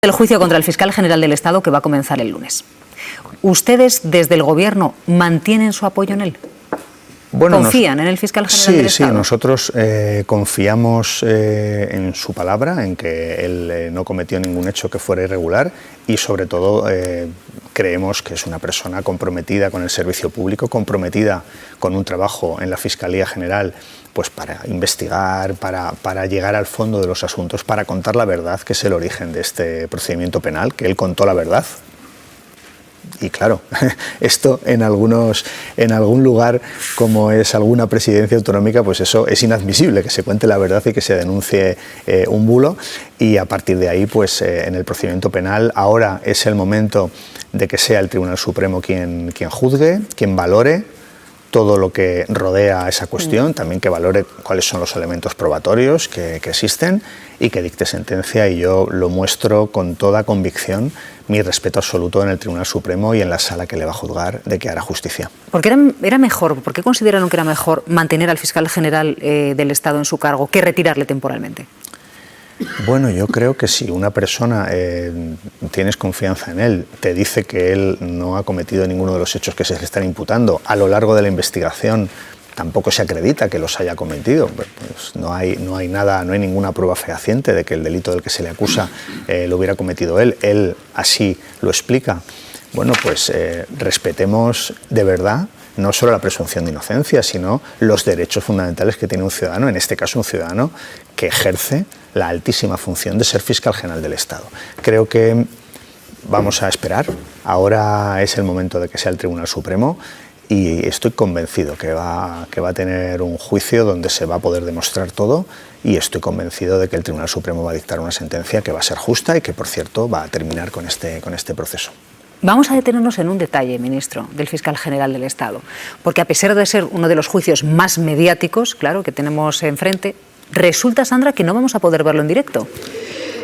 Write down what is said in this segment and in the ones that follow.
El juicio contra el fiscal general del Estado que va a comenzar el lunes. ¿Ustedes desde el Gobierno mantienen su apoyo en él? Bueno, ¿confían en el fiscal general del Estado? Sí, nosotros confiamos en su palabra, en que él no cometió ningún hecho que fuera irregular y sobre todo creemos que es una persona comprometida con el servicio público, comprometida con un trabajo en la Fiscalía General pues para investigar, para llegar al fondo de los asuntos, para contar la verdad, que es el origen de este procedimiento penal, que él contó la verdad. Y claro, esto en algún lugar como es alguna presidencia autonómica, pues eso es inadmisible, que se cuente la verdad y que se denuncie un bulo. Y a partir de ahí, pues en el procedimiento penal, ahora es el momento de que sea el Tribunal Supremo quien juzgue, quien valore todo lo que rodea a esa cuestión, también que valore cuáles son los elementos probatorios que existen y que dicte sentencia, y yo lo muestro con toda convicción, mi respeto absoluto en el Tribunal Supremo y en la sala que le va a juzgar de que hará justicia. ¿Por qué era mejor, por qué consideraron que era mejor mantener al fiscal general del Estado en su cargo que retirarle temporalmente? Bueno, yo creo que si una persona tienes confianza en él, te dice que él no ha cometido ninguno de los hechos que se le están imputando, a lo largo de la investigación tampoco se acredita que los haya cometido, pues no hay ninguna prueba fehaciente de que el delito del que se le acusa lo hubiera cometido él así lo explica. Bueno, pues respetemos de verdad no solo la presunción de inocencia, sino los derechos fundamentales que tiene un ciudadano, en este caso un ciudadano que ejerce la altísima función de ser fiscal general del Estado. Creo que vamos a esperar, ahora es el momento de que sea el Tribunal Supremo y estoy convencido que va a tener un juicio donde se va a poder demostrar todo, y estoy convencido de que el Tribunal Supremo va a dictar una sentencia que va a ser justa y que, por cierto, va a terminar con este proceso. Vamos a detenernos en un detalle, ministro, del fiscal general del Estado, porque a pesar de ser uno de los juicios más mediáticos, claro, que tenemos enfrente, resulta, Sandra, que no vamos a poder verlo en directo.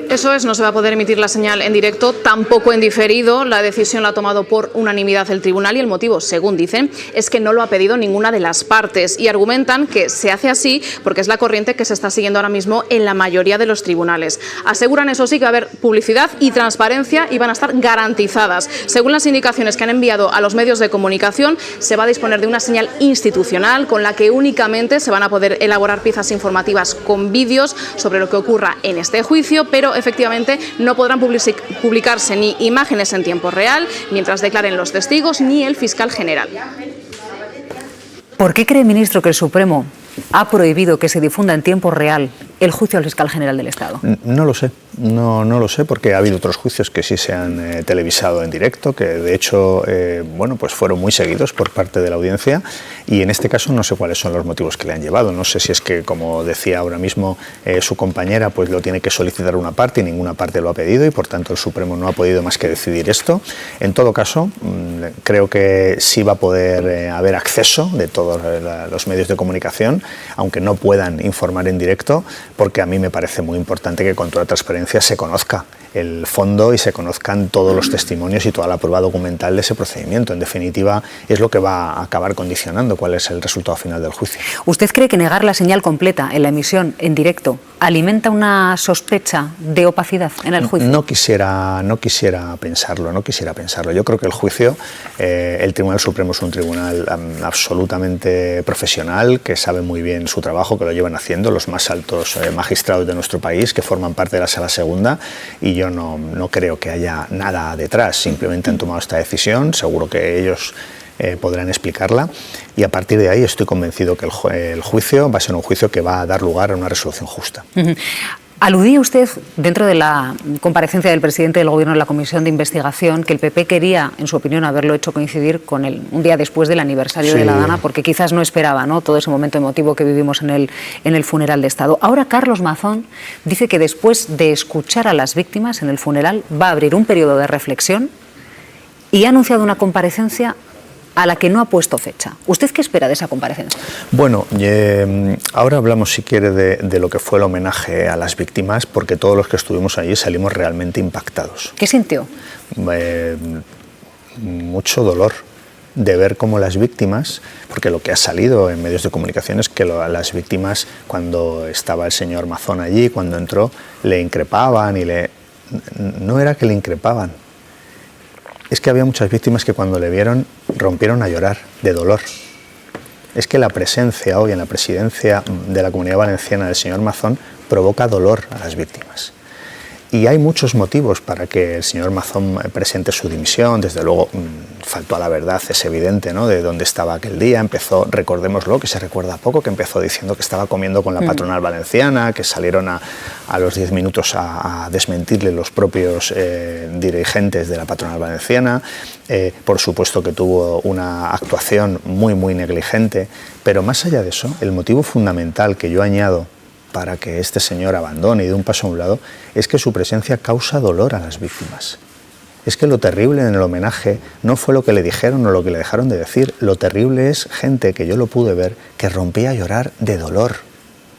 Eso es, no se va a poder emitir la señal en directo, tampoco en diferido. La decisión la ha tomado por unanimidad el tribunal y el motivo, según dicen, es que no lo ha pedido ninguna de las partes, y argumentan que se hace así porque es la corriente que se está siguiendo ahora mismo en la mayoría de los tribunales. Aseguran, eso sí, que va a haber publicidad y transparencia y van a estar garantizadas. Según las indicaciones que han enviado a los medios de comunicación, se va a disponer de una señal institucional con la que únicamente se van a poder elaborar piezas informativas con vídeos sobre lo que ocurra en este juicio, pero efectivamente no podrán publicarse ni imágenes en tiempo real mientras declaren los testigos ni el fiscal general. ¿Por qué cree, ministro, que el Supremo ha prohibido que se difunda en tiempo real el juicio al fiscal general del Estado? No lo sé, no lo sé, porque ha habido otros juicios que sí se han televisado en directo, que de hecho bueno, pues fueron muy seguidos por parte de la audiencia, y en este caso no sé cuáles son los motivos que le han llevado. No sé si es que, como decía ahora mismo su compañera, pues lo tiene que solicitar una parte y ninguna parte lo ha pedido, y por tanto el Supremo no ha podido más que decidir esto. En todo caso, creo que sí va a poder haber acceso de todos los medios de comunicación, aunque no puedan informar en directo, porque a mí me parece muy importante que con toda transparencia se conozca el fondo y se conozcan todos los testimonios y toda la prueba documental de ese procedimiento. En definitiva, es lo que va a acabar condicionando cuál es el resultado final del juicio. ¿Usted cree que negar la señal completa en la emisión en directo alimenta una sospecha de opacidad en el juicio? No quisiera pensarlo. Yo creo que el juicio, el Tribunal Supremo es un tribunal absolutamente profesional, que sabe muy bien su trabajo, que lo llevan haciendo los más altos magistrados de nuestro país, que forman parte de la Sala Segunda, y yo no creo que haya nada detrás. Simplemente han tomado esta decisión, seguro que ellos podrán explicarla, y a partir de ahí estoy convencido que el juicio va a ser un juicio que va a dar lugar a una resolución justa. Aludía usted, dentro de la comparecencia del presidente del Gobierno en la Comisión de Investigación, que el PP quería, en su opinión, haberlo hecho coincidir con un día después del aniversario de la Dana, porque quizás no esperaba, ¿no?, todo ese momento emotivo que vivimos en el funeral de Estado. Ahora Carlos Mazón dice que después de escuchar a las víctimas en el funeral va a abrir un periodo de reflexión y ha anunciado una comparecencia a la que no ha puesto fecha. ¿Usted qué espera de esa comparecencia? Bueno, ahora hablamos, si quiere, de lo que fue el homenaje a las víctimas, porque todos los que estuvimos allí salimos realmente impactados. ¿Qué sintió? Mucho dolor de ver cómo las víctimas, porque lo que ha salido en medios de comunicación es que las víctimas, cuando estaba el señor Mazón allí, cuando entró, le increpaban y no era que le increpaban, es que había muchas víctimas que cuando le vieron rompieron a llorar de dolor. Es que la presencia hoy en la presidencia de la Comunidad Valenciana del señor Mazón provoca dolor a las víctimas. Y hay muchos motivos para que el señor Mazón presente su dimisión. Desde luego, faltó a la verdad, es evidente, ¿no?, de dónde estaba aquel día. Empezó, recordémoslo, que se recuerda poco, que empezó diciendo que estaba comiendo con la patronal valenciana, que salieron a los 10 minutos a desmentirle los propios dirigentes de la patronal valenciana. Por supuesto que tuvo una actuación muy negligente, pero más allá de eso, el motivo fundamental que yo añado para que este señor abandone y dé un paso a un lado, es que su presencia causa dolor a las víctimas. Es que lo terrible en el homenaje no fue lo que le dijeron o lo que le dejaron de decir, lo terrible es gente, que yo lo pude ver, que rompía a llorar de dolor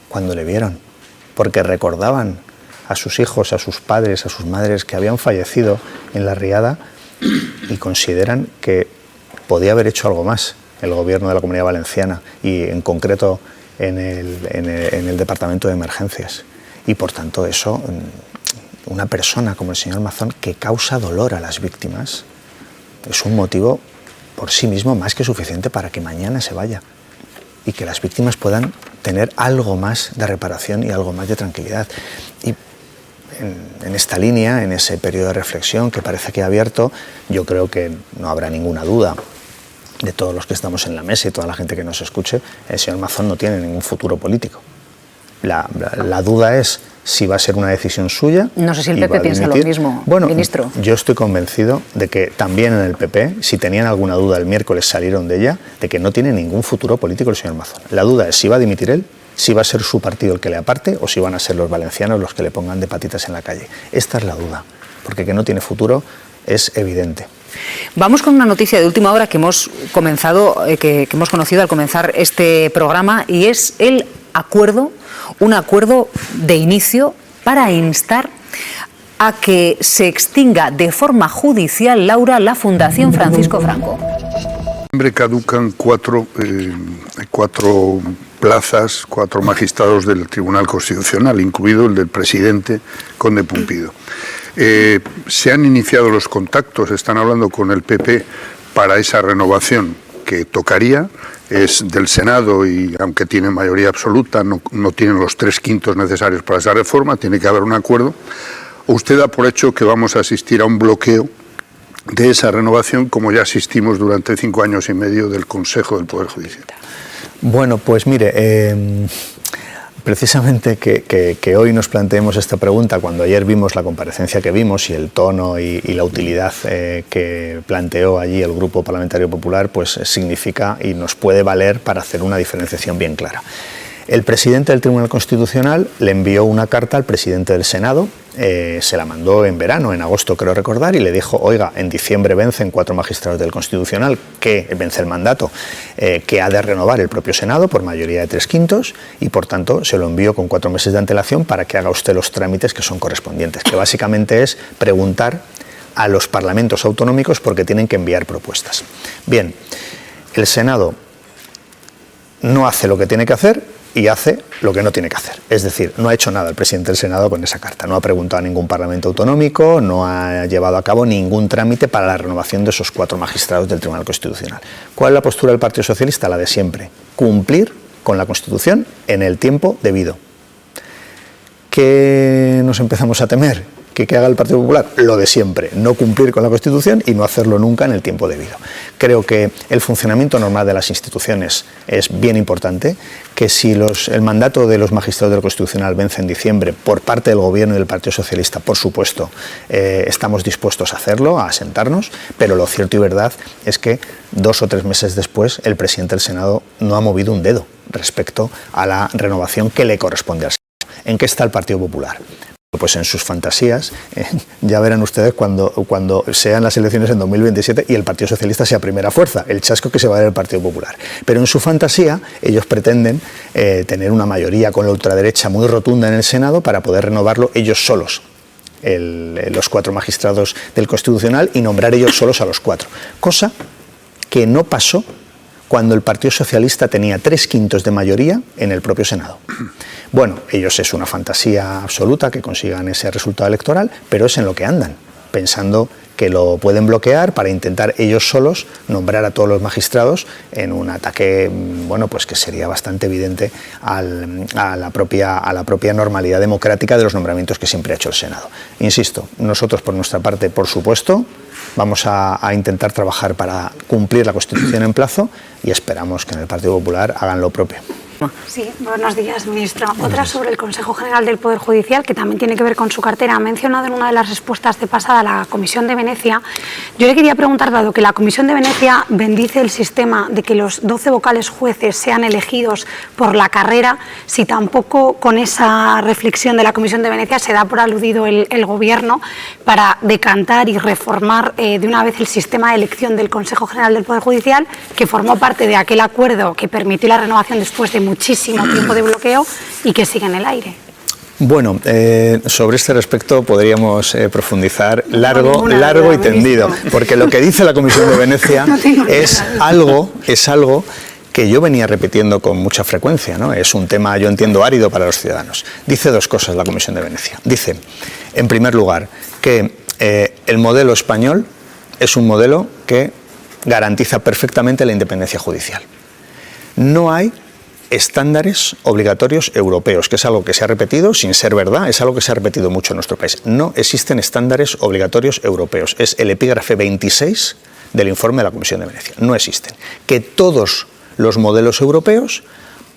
cuando le vieron, porque recordaban a sus hijos, a sus padres, a sus madres que habían fallecido en la riada y consideran que podía haber hecho algo más el gobierno de la Comunidad Valenciana y en concreto en el Departamento de Emergencias. Y por tanto eso, una persona como el señor Mazón que causa dolor a las víctimas, es un motivo por sí mismo más que suficiente para que mañana se vaya y que las víctimas puedan tener algo más de reparación y algo más de tranquilidad. Y en esta línea, en ese periodo de reflexión que parece que ha abierto, yo creo que no habrá ninguna duda de todos los que estamos en la mesa y toda la gente que nos escuche, el señor Mazón no tiene ningún futuro político. La duda es si va a ser una decisión suya. No sé si el PP piensa lo mismo, bueno, ministro. Yo estoy convencido de que también en el PP, si tenían alguna duda el miércoles salieron de ella, de que no tiene ningún futuro político el señor Mazón. La duda es si va a dimitir él, si va a ser su partido el que le aparte o si van a ser los valencianos los que le pongan de patitas en la calle. Esta es la duda, porque que no tiene futuro es evidente. Vamos con una noticia de última hora que hemos conocido al comenzar este programa, y es un acuerdo de inicio para instar a que se extinga de forma judicial, Laura, la Fundación Francisco Franco. En noviembre caducan cuatro plazas, 4 magistrados del Tribunal Constitucional, incluido el del presidente Conde Pumpido. Se han iniciado los contactos, están hablando con el PP para esa renovación que tocaría, es del Senado y aunque tiene mayoría absoluta, no tienen los 3/5 necesarios para esa reforma, tiene que haber un acuerdo. Usted da por hecho que vamos a asistir a un bloqueo de esa renovación, como ya asistimos durante 5 años y medio del Consejo del Poder Judicial. Bueno, pues mire, precisamente que hoy nos planteemos esta pregunta, cuando ayer vimos la comparecencia que vimos y el tono y la utilidad que planteó allí el Grupo Parlamentario Popular, pues significa y nos puede valer para hacer una diferenciación bien clara. El presidente del Tribunal Constitucional le envió una carta al presidente del Senado, se la mandó en verano, en agosto creo recordar, y le dijo, oiga, en diciembre vencen 4 magistrados del Constitucional, que vence el mandato, que ha de renovar el propio Senado por mayoría de 3/5, y por tanto se lo envío con 4 meses de antelación para que haga usted los trámites que son correspondientes, que básicamente es preguntar a los parlamentos autonómicos porque tienen que enviar propuestas. Bien, el Senado no hace lo que tiene que hacer y hace lo que no tiene que hacer. Es decir, no ha hecho nada el presidente del Senado con esa carta. No ha preguntado a ningún parlamento autonómico, no ha llevado a cabo ningún trámite para la renovación de esos 4 magistrados del Tribunal Constitucional. ¿Cuál es la postura del Partido Socialista? La de siempre. Cumplir con la Constitución en el tiempo debido. ¿Qué nos empezamos a temer? ¿Qué haga el Partido Popular? Lo de siempre, no cumplir con la Constitución y no hacerlo nunca en el tiempo debido. Creo que el funcionamiento normal de las instituciones es bien importante, que si el mandato de los magistrados del Constitucional vence en diciembre por parte del Gobierno y del Partido Socialista, por supuesto, estamos dispuestos a hacerlo, a sentarnos, pero lo cierto y verdad es que 2 o 3 meses después el presidente del Senado no ha movido un dedo respecto a la renovación que le corresponde al Senado. ¿En qué está el Partido Popular? Pues en sus fantasías, ya verán ustedes cuando sean las elecciones en 2027 y el Partido Socialista sea primera fuerza, el chasco que se va a dar el Partido Popular. Pero en su fantasía ellos pretenden tener una mayoría con la ultraderecha muy rotunda en el Senado para poder renovarlo ellos solos, los 4 magistrados del Constitucional, y nombrar ellos solos a los 4. Cosa que no pasó cuando el Partido Socialista tenía 3/5 de mayoría en el propio Senado. Bueno, ellos es una fantasía absoluta que consigan ese resultado electoral, pero es en lo que andan, pensando que lo pueden bloquear para intentar ellos solos nombrar a todos los magistrados en un ataque, bueno, pues que sería bastante evidente a la propia normalidad democrática de los nombramientos que siempre ha hecho el Senado. Insisto, nosotros por nuestra parte, por supuesto, vamos a intentar trabajar para cumplir la Constitución en plazo y esperamos que en el Partido Popular hagan lo propio. Sí, buenos días, ministro. Otra sobre el Consejo General del Poder Judicial, que también tiene que ver con su cartera. Ha mencionado en una de las respuestas de pasada a la Comisión de Venecia. Yo le quería preguntar, dado que la Comisión de Venecia bendice el sistema de que los 12 vocales jueces sean elegidos por la carrera, si tampoco con esa reflexión de la Comisión de Venecia se da por aludido el Gobierno para decantar y reformar de una vez el sistema de elección del Consejo General del Poder Judicial, que formó parte de aquel acuerdo que permitió la renovación después de muchísimo tiempo de bloqueo y que sigue en el aire. Bueno, sobre este respecto podríamos profundizar largo y tendido, porque lo que dice la Comisión de Venecia es algo que yo venía repitiendo con mucha frecuencia, ¿no? Es un tema, yo entiendo, árido para los ciudadanos. Dice dos cosas la Comisión de Venecia. Dice, en primer lugar, que el modelo español es un modelo que garantiza perfectamente la independencia judicial. No hay estándares obligatorios europeos, que es algo que se ha repetido sin ser verdad, es algo que se ha repetido mucho en nuestro país. No existen estándares obligatorios europeos. Es el epígrafe 26 del informe de la Comisión de Venecia. No existen. Que todos los modelos europeos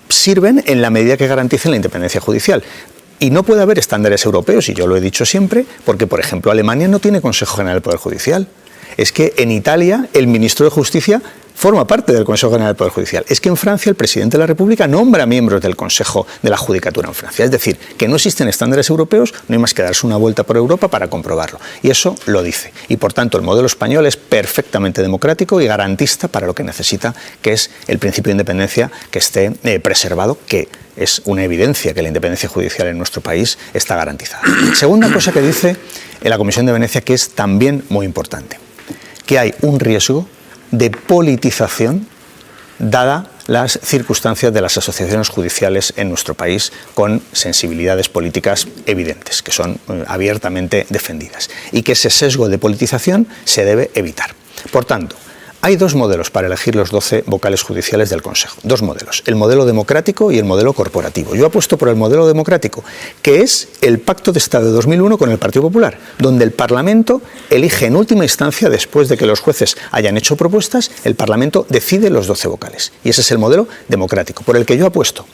sirven en la medida que garanticen la independencia judicial. Y no puede haber estándares europeos, y yo lo he dicho siempre, porque, por ejemplo, Alemania no tiene Consejo General del Poder Judicial. Es que en Italia el ministro de Justicia forma parte del Consejo General del Poder Judicial. Es que en Francia el presidente de la República nombra miembros del Consejo de la Judicatura en Francia. Es decir, que no existen estándares europeos, no hay más que darse una vuelta por Europa para comprobarlo. Y eso lo dice. Y por tanto el modelo español es perfectamente democrático y garantista para lo que necesita, que es el principio de independencia que esté preservado, que es una evidencia que la independencia judicial en nuestro país está garantizada. Segunda cosa que dice en la Comisión de Venecia, que es también muy importante, que hay un riesgo de politización dada las circunstancias de las asociaciones judiciales en nuestro país con sensibilidades políticas evidentes, que son abiertamente defendidas, y que ese sesgo de politización se debe evitar. Por tanto, hay dos modelos para elegir los 12 vocales judiciales del Consejo. Dos modelos, el modelo democrático y el modelo corporativo. Yo apuesto por el modelo democrático, que es el Pacto de Estado de 2001 con el Partido Popular, donde el Parlamento elige en última instancia, después de que los jueces hayan hecho propuestas, el Parlamento decide los 12 vocales. Y ese es el modelo democrático, por el que yo apuesto,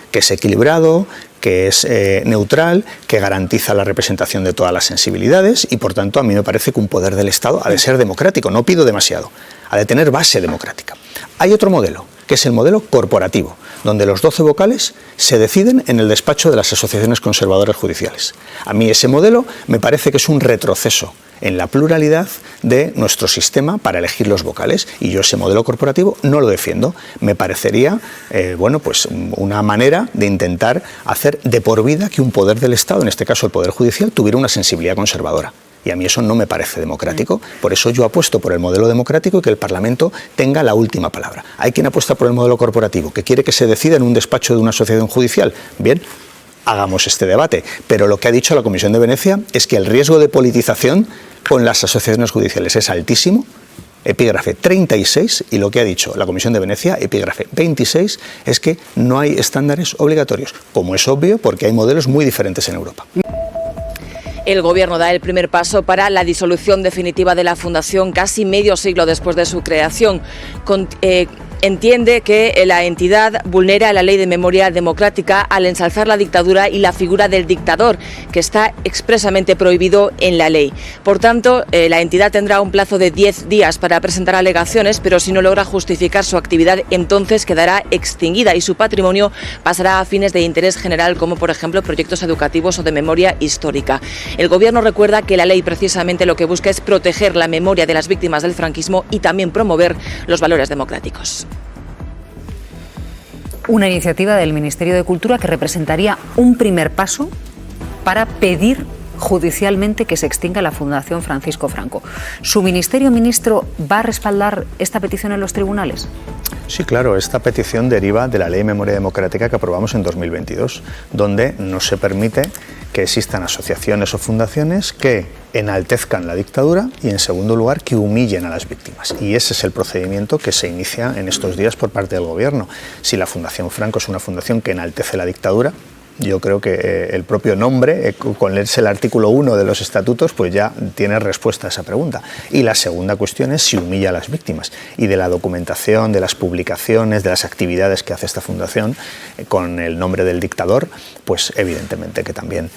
que es equilibrado, que es neutral, que garantiza la representación de todas las sensibilidades y, por tanto, a mí me parece que un poder del Estado ha de ser democrático, no pido demasiado, ha de tener base democrática. Hay otro modelo, que es el modelo corporativo, donde los 12 vocales se deciden en el despacho de las asociaciones conservadoras judiciales. A mí ese modelo me parece que es un retroceso en la pluralidad de nuestro sistema para elegir los vocales, y yo ese modelo corporativo no lo defiendo. Me parecería bueno, pues una manera de intentar hacer de por vida que un poder del Estado, en este caso el Poder Judicial, tuviera una sensibilidad conservadora. Y a mí eso no me parece democrático. Por eso yo apuesto por el modelo democrático y que el Parlamento tenga la última palabra. Hay quien apuesta por el modelo corporativo, que quiere que se decida en un despacho de una asociación judicial. Bien, hagamos este debate. Pero lo que ha dicho la Comisión de Venecia es que el riesgo de politización con las asociaciones judiciales es altísimo. Epígrafe 36, y lo que ha dicho la Comisión de Venecia, epígrafe 26, es que no hay estándares obligatorios, como es obvio porque hay modelos muy diferentes en Europa. El Gobierno da el primer paso para la disolución definitiva de la Fundación casi medio siglo después de su creación. Entiende que la entidad vulnera la ley de memoria democrática al ensalzar la dictadura y la figura del dictador, que está expresamente prohibido en la ley. Por tanto, la entidad tendrá un plazo de 10 días para presentar alegaciones, pero si no logra justificar su actividad, entonces quedará extinguida y su patrimonio pasará a fines de interés general, como por ejemplo proyectos educativos o de memoria histórica. El Gobierno recuerda que la ley precisamente lo que busca es proteger la memoria de las víctimas del franquismo y también promover los valores democráticos. Una iniciativa del Ministerio de Cultura que representaría un primer paso para pedir judicialmente que se extinga la Fundación Francisco Franco. ¿Su ministerio, ministro, va a respaldar esta petición en los tribunales? Sí, claro, esta petición deriva de la Ley de Memoria Democrática que aprobamos en 2022, donde no se permite que existan asociaciones o fundaciones que enaltezcan la dictadura y, en segundo lugar, que humillen a las víctimas. Y ese es el procedimiento que se inicia en estos días por parte del Gobierno. Si la Fundación Franco es una fundación que enaltece la dictadura, yo creo que el propio nombre, con leerse el artículo 1 de los estatutos, pues ya tiene respuesta a esa pregunta. Y la segunda cuestión es si humilla a las víctimas. Y de la documentación, de las publicaciones, de las actividades que hace esta fundación con el nombre del dictador, pues evidentemente que también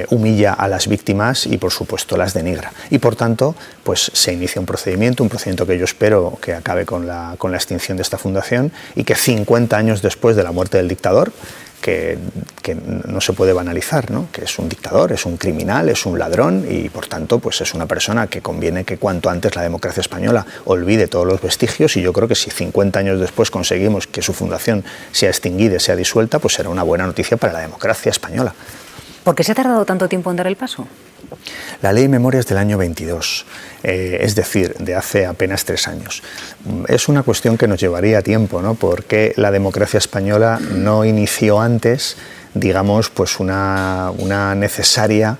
humilla a las víctimas y por supuesto las denigra. Y por tanto, pues se inicia un procedimiento que yo espero que acabe con la extinción de esta fundación y que 50 años después de la muerte del dictador, que no se puede banalizar, ¿no? Que es un dictador, es un criminal, es un ladrón y por tanto pues es una persona que conviene que cuanto antes la democracia española olvide todos los vestigios, y yo creo que si 50 años después conseguimos que su fundación sea extinguida, sea disuelta, pues será una buena noticia para la democracia española. ¿Por qué se ha tardado tanto tiempo en dar el paso? La Ley de Memoria es del año 22, es decir, de hace apenas 3 años. Es una cuestión que nos llevaría tiempo, ¿no? Porque la democracia española no inició antes, digamos, pues una necesaria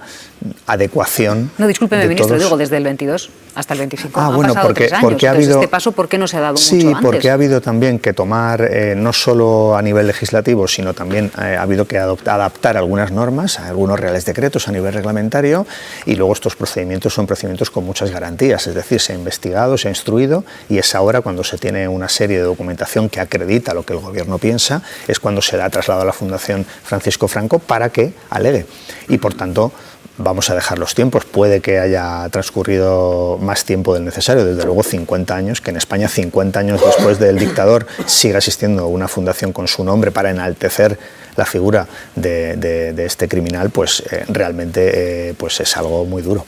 adecuación. No, discúlpeme, ministro, todos... digo desde el 22 hasta el 25. Ah, Han bueno, pasado 3 años. porque ha habido... Este paso, ¿por qué no se ha dado sí, mucho antes? Sí, porque ha habido también que tomar, no solo a nivel legislativo, sino también ha habido que adaptar algunas normas, algunos reales decretos a nivel reglamentario, y luego estos procedimientos son procedimientos con muchas garantías, es decir, se ha investigado, se ha instruido, y es ahora cuando se tiene una serie de documentación que acredita lo que el Gobierno piensa, es cuando se da traslado a la Fundación Francisco Franco para que alegue. Y por tanto, vamos a dejar los tiempos, puede que haya transcurrido más tiempo del necesario, desde luego 50 años, que en España 50 años después del dictador siga existiendo una fundación con su nombre para enaltecer la figura de este criminal, pues realmente pues es algo muy duro.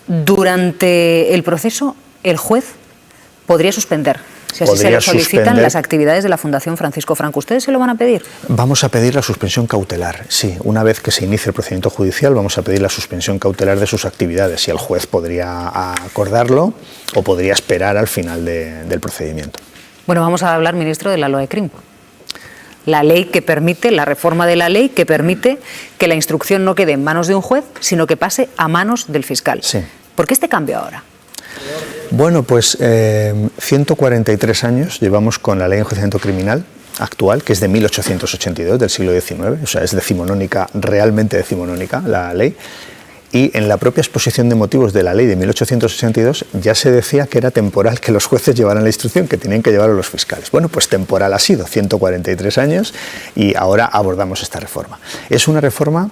Durante el proceso, el juez podría suspender, si así se le solicitan, las actividades de la Fundación Francisco Franco. ¿Ustedes se lo van a pedir? Vamos a pedir la suspensión cautelar, sí. Una vez que se inicie el procedimiento judicial, vamos a pedir la suspensión cautelar de sus actividades y el juez podría acordarlo o podría esperar al final del procedimiento. Bueno, vamos a hablar, ministro, de la LOECRIM. La ley que permite, la reforma de la ley que permite que la instrucción no quede en manos de un juez, sino que pase a manos del fiscal. Sí. ¿Por qué este cambio ahora? Bueno, pues 143 años llevamos con la ley de enjuiciamiento criminal actual, que es de 1882, del siglo XIX, o sea, es decimonónica, realmente decimonónica la ley, y en la propia exposición de motivos de la ley de 1882 ya se decía que era temporal que los jueces llevaran la instrucción, que tenían que llevarlo los fiscales. Bueno, pues temporal ha sido, 143 años, y ahora abordamos esta reforma. Es una reforma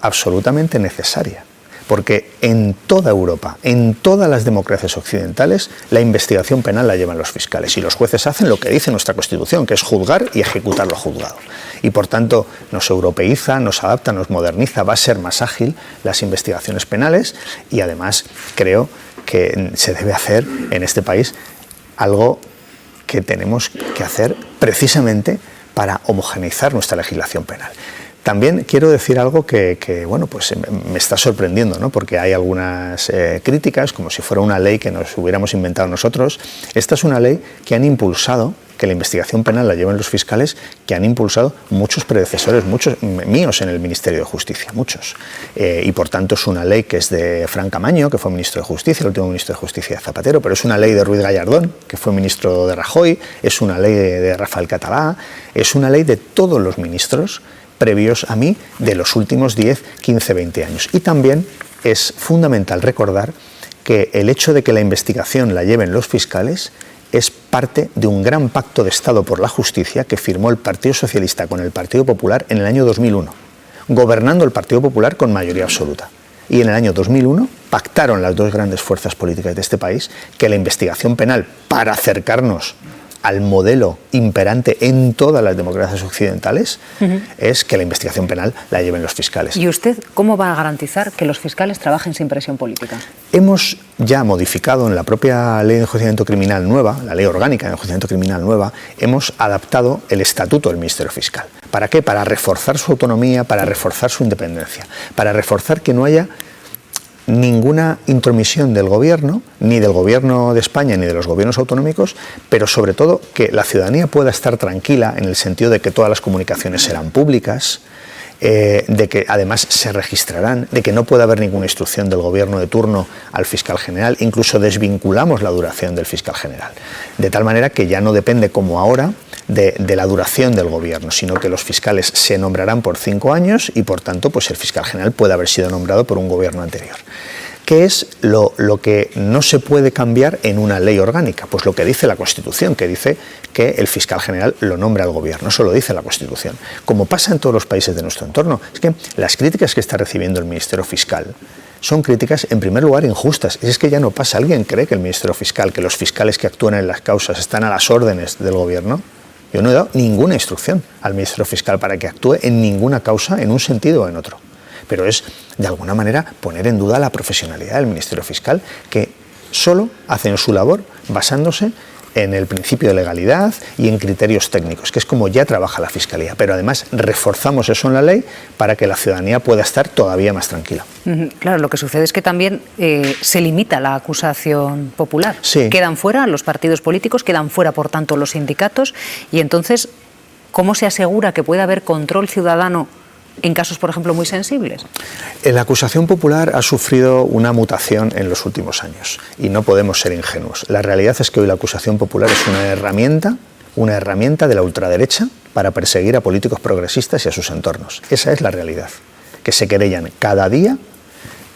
absolutamente necesaria, porque en toda Europa, en todas las democracias occidentales, la investigación penal la llevan los fiscales y los jueces hacen lo que dice nuestra Constitución, que es juzgar y ejecutar lo juzgado. Y por tanto nos europeiza, nos adapta, nos moderniza, va a ser más ágil las investigaciones penales y además creo que se debe hacer en este país algo que tenemos que hacer precisamente para homogeneizar nuestra legislación penal. También quiero decir algo que bueno, pues me está sorprendiendo, ¿no? Porque hay algunas críticas, como si fuera una ley que nos hubiéramos inventado nosotros. Esta es una ley que han impulsado, que la investigación penal la lleven los fiscales, que han impulsado muchos predecesores, muchos míos en el Ministerio de Justicia, muchos. Y por tanto es una ley que es de Fran Camaño, que fue ministro de Justicia, el último ministro de Justicia de Zapatero, pero es una ley de Ruiz Gallardón, que fue ministro de Rajoy, es una ley de Rafael Catalá, es una ley de todos los ministros previos a mí de los últimos 10, 15, 20 años. Y también es fundamental recordar que el hecho de que la investigación la lleven los fiscales es parte de un gran pacto de Estado por la justicia que firmó el Partido Socialista con el Partido Popular en el año 2001, gobernando el Partido Popular con mayoría absoluta. Y en el año 2001 pactaron las dos grandes fuerzas políticas de este país que la investigación penal, para acercarnos al modelo imperante en todas las democracias occidentales, es que la investigación penal la lleven los fiscales. ¿Y usted cómo va a garantizar que los fiscales trabajen sin presión política? Hemos ya modificado en la propia ley de enjuiciamiento criminal nueva, la ley orgánica de enjuiciamiento criminal nueva, hemos adaptado el estatuto del Ministerio Fiscal. ¿Para qué? Para reforzar su autonomía, para reforzar su independencia, para reforzar que no haya ninguna intromisión del gobierno, ni del gobierno de España ni de los gobiernos autonómicos, pero sobre todo que la ciudadanía pueda estar tranquila en el sentido de que todas las comunicaciones serán públicas, de que además se registrarán, de que no puede haber ninguna instrucción del gobierno de turno al fiscal general, incluso desvinculamos la duración del fiscal general, de tal manera que ya no depende como ahora de la duración del gobierno, sino que los fiscales se nombrarán por 5 años y por tanto pues el fiscal general puede haber sido nombrado por un gobierno anterior. ¿Qué es lo que no se puede cambiar en una ley orgánica? Pues lo que dice la Constitución, que dice que el fiscal general lo nombra el gobierno, eso lo dice la Constitución. Como pasa en todos los países de nuestro entorno, es que las críticas que está recibiendo el Ministerio Fiscal son críticas, en primer lugar, injustas. Es que ya no pasa. ¿Alguien cree que el Ministerio Fiscal, que los fiscales que actúan en las causas están a las órdenes del gobierno? Yo no he dado ninguna instrucción al Ministerio Fiscal para que actúe en ninguna causa, en un sentido o en otro. Pero es, de alguna manera, poner en duda la profesionalidad del Ministerio Fiscal, que solo hacen su labor basándose en el principio de legalidad y en criterios técnicos, que es como ya trabaja la Fiscalía. Pero además reforzamos eso en la ley para que la ciudadanía pueda estar todavía más tranquila. Claro, lo que sucede es que también se limita la acusación popular. Sí. Quedan fuera los partidos políticos, quedan fuera, por tanto, los sindicatos, y entonces, ¿cómo se asegura que pueda haber control ciudadano en casos, por ejemplo, muy sensibles? La acusación popular ha sufrido una mutación en los últimos años y no podemos ser ingenuos. La realidad es que hoy la acusación popular es una herramienta de la ultraderecha para perseguir a políticos progresistas y a sus entornos. Esa es la realidad, que se querellan cada día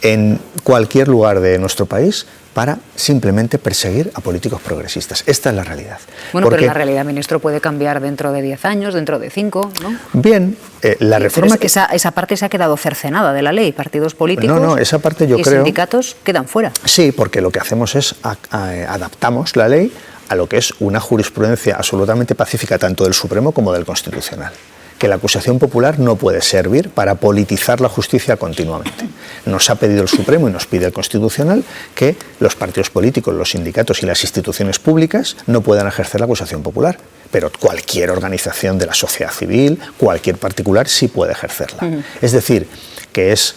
en cualquier lugar de nuestro país para simplemente perseguir a políticos progresistas. Esta es la realidad. Bueno, porque, pero la realidad, ministro, puede cambiar dentro de 10 años, dentro de 5, ¿no? Bien, la reforma... Pero esa parte se ha quedado cercenada de la ley. Partidos políticos No, esa parte yo y creo... sindicatos quedan fuera. Sí, porque lo que hacemos es adaptamos la ley a lo que es una jurisprudencia absolutamente pacífica tanto del Supremo como del Constitucional. Que la acusación popular no puede servir para politizar la justicia continuamente. Nos ha pedido el Supremo y nos pide el Constitucional que los partidos políticos, los sindicatos y las instituciones públicas no puedan ejercer la acusación popular, pero cualquier organización de la sociedad civil, cualquier particular sí puede ejercerla. Es decir, que es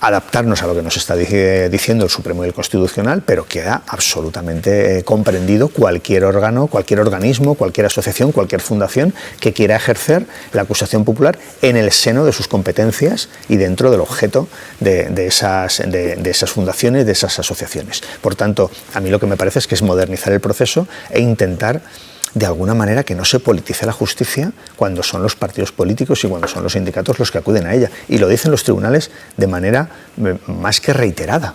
adaptarnos a lo que nos está diciendo el Supremo y el Constitucional, pero queda absolutamente comprendido cualquier órgano, cualquier organismo, cualquier asociación, cualquier fundación que quiera ejercer la acusación popular en el seno de sus competencias y dentro del objeto de esas fundaciones, de esas asociaciones. Por tanto, a mí lo que me parece es que es modernizar el proceso e intentar de alguna manera que no se politice la justicia cuando son los partidos políticos y cuando son los sindicatos los que acuden a ella. Y lo dicen los tribunales de manera más que reiterada.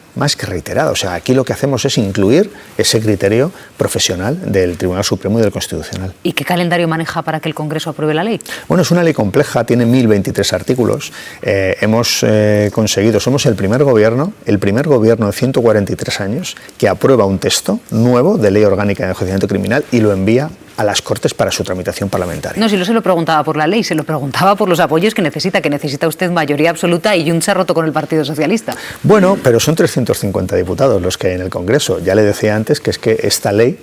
O sea, aquí lo que hacemos es incluir ese criterio profesional del Tribunal Supremo y del Constitucional. ¿Y qué calendario maneja para que el Congreso apruebe la ley? Bueno, es una ley compleja, tiene 1023 artículos. Hemos conseguido, somos el primer gobierno de 143 años que aprueba un texto nuevo de ley orgánica de enjuiciamiento criminal y lo envía a las Cortes para su tramitación parlamentaria. No, si no se lo preguntaba por la ley, se lo preguntaba por los apoyos que necesita usted mayoría absoluta y Junts ha roto con el Partido Socialista. Bueno, pero son 350 diputados los que hay en el Congreso. Ya le decía antes que es que esta ley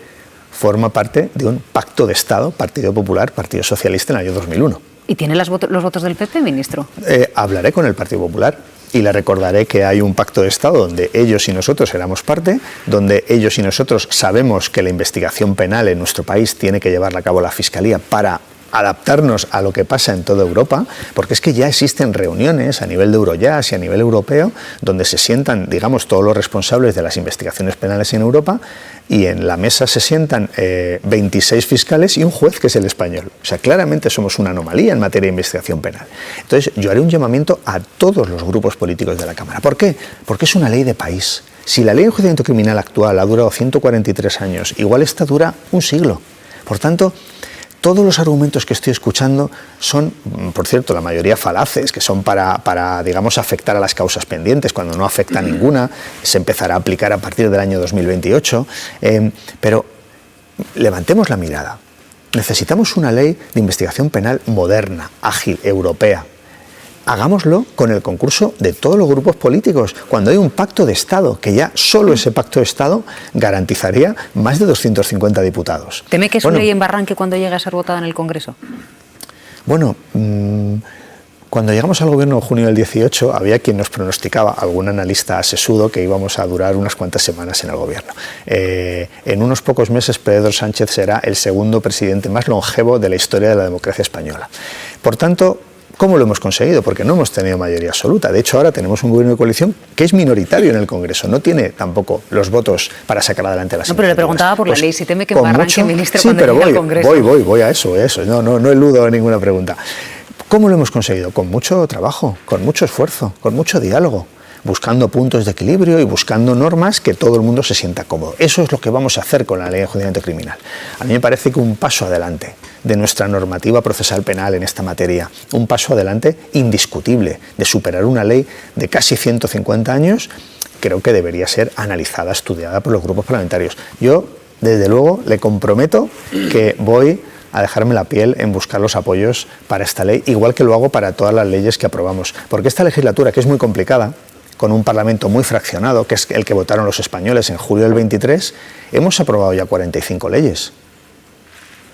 forma parte de un pacto de Estado, Partido Popular, Partido Socialista en el año 2001. ¿Y tiene los votos del PP, ministro? Hablaré con el Partido Popular y le recordaré que hay un pacto de Estado donde ellos y nosotros éramos parte, donde ellos y nosotros sabemos que la investigación penal en nuestro país tiene que llevarla a cabo la Fiscalía para adaptarnos a lo que pasa en toda Europa, porque es que ya existen reuniones a nivel de Eurojust y a nivel europeo donde se sientan, digamos, todos los responsables de las investigaciones penales en Europa y en la mesa se sientan 26 fiscales y un juez que es el español. O sea, claramente somos una anomalía en materia de investigación penal. Entonces, yo haré un llamamiento a todos los grupos políticos de la Cámara. ¿Por qué? Porque es una ley de país. Si la ley de enjuiciamiento criminal actual ha durado 143 años, igual esta dura un siglo. Por tanto, todos los argumentos que estoy escuchando son, por cierto, la mayoría falaces, que son para digamos, afectar a las causas pendientes, cuando no afecta a ninguna, se empezará a aplicar a partir del año 2028, pero levantemos la mirada. Necesitamos una ley de investigación penal moderna, ágil, europea. Hagámoslo con el concurso de todos los grupos políticos, cuando hay un pacto de Estado, que ya solo ese pacto de Estado garantizaría más de 250 diputados. ¿Teme que su ley embarranque cuando llegue a ser votada en el Congreso? Bueno, Cuando llegamos al gobierno en junio del 18, había quien nos pronosticaba, algún analista sesudo, que íbamos a durar unas cuantas semanas en el gobierno. En unos pocos meses, Pedro Sánchez será el segundo presidente más longevo de la historia de la democracia española. Por tanto, ¿cómo lo hemos conseguido? Porque no hemos tenido mayoría absoluta. De hecho, ahora tenemos un gobierno de coalición que es minoritario en el Congreso. No tiene tampoco los votos para sacar adelante las iniciativas. No, pero le preguntaba por la ley. Si teme que con embarranque, ministro, sí, cuando pero llegue al Congreso. Voy a eso. No eludo ninguna pregunta. ¿Cómo lo hemos conseguido? Con mucho trabajo, con mucho esfuerzo, con mucho diálogo, buscando puntos de equilibrio y buscando normas que todo el mundo se sienta cómodo. Eso es lo que vamos a hacer con la Ley de Enjuiciamiento Criminal. A mí me parece que un paso adelante de nuestra normativa procesal penal en esta materia, un paso adelante indiscutible de superar una ley de casi 150 años, creo que debería ser analizada, estudiada por los grupos parlamentarios. Yo, desde luego, le comprometo que voy a dejarme la piel en buscar los apoyos para esta ley, igual que lo hago para todas las leyes que aprobamos. Porque esta legislatura, que es muy complicada, con un Parlamento muy fraccionado, que es el que votaron los españoles en julio del 23, hemos aprobado ya 45 leyes.